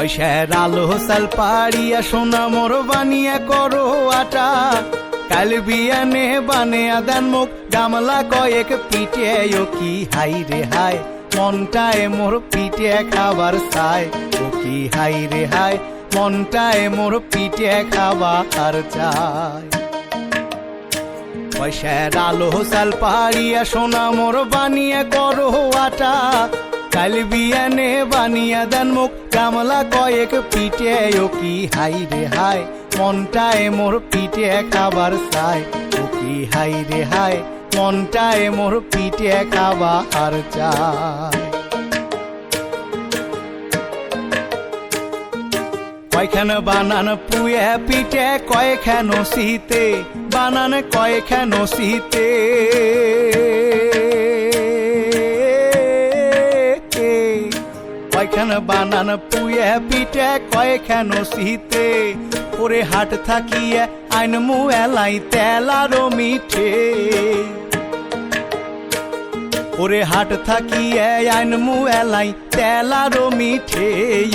পয়সার আলো সাল পাড়িয়া সোনা মোর বানিয়া করো আটা, কাল বিয়ানে বানিয়া দেন মুখ গামলা কয়েক পিঠে। ও কি হাই রে হাই মনটায় মোর পিঠে খাবার চাই। ও কি হাই রে হাই মনটায় মোর পিঠে খাবার চাই। পয়সার আলো সাল পাড়িয়া সোনা মোর বানিয়া করো আটা, কাল বিয়ানে বানিয়া দেন মুখ গামলা কয়েক পিঠে। ও কি হাই রে হাই মনটায় মোর পিঠে খাবার চাই। ও কি হাই রে হাই মনটায় মোর পিঠে খাবার চাই। কয়খান বানান পুয়ে পিঠে কয়খান শীতে, বানান কয়খান শীতে। কয়খান বানান পুয়ে পিঠে কয়খান শীতে। ওরে হাট থাকিয়ে আইন মু এলাই তেলারো মিঠে। ওরে হাট থাকিয়ে আইন মু এলাই তেলারো মিঠে।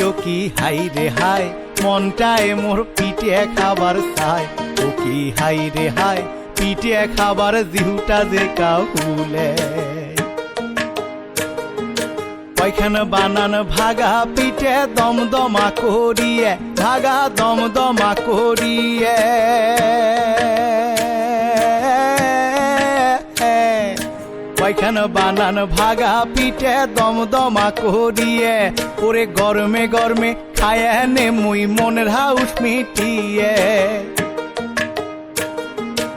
ও কি হাই রে হাই মনটায় মোর পিঠে খাবার চাই। ও কি হাই রে হাই পিঠে খাবার জিহুটা যে কাউলে। কয়খান বানান ভাগা পিঠে দমদমা করিয়ে, ভাগা দমদমা করিয়ে। কয়খান বানান ভাগা পিঠে দমদমা করিয়ে। ওরে গরমে গরমে খায় নে মুই মনের হাউস মিটিয়ে।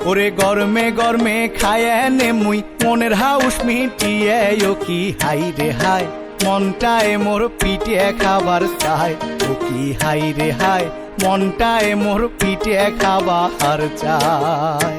ওরে গরমে গরমে খায় নে মুই মনের হাউস মিটিয়ে। ও কি হাই রে হাই মনটায় মোর পিঠে খাবার চাই। ও কি হাই রে হাই মনটায় মোর পিঠে খাবার চাই।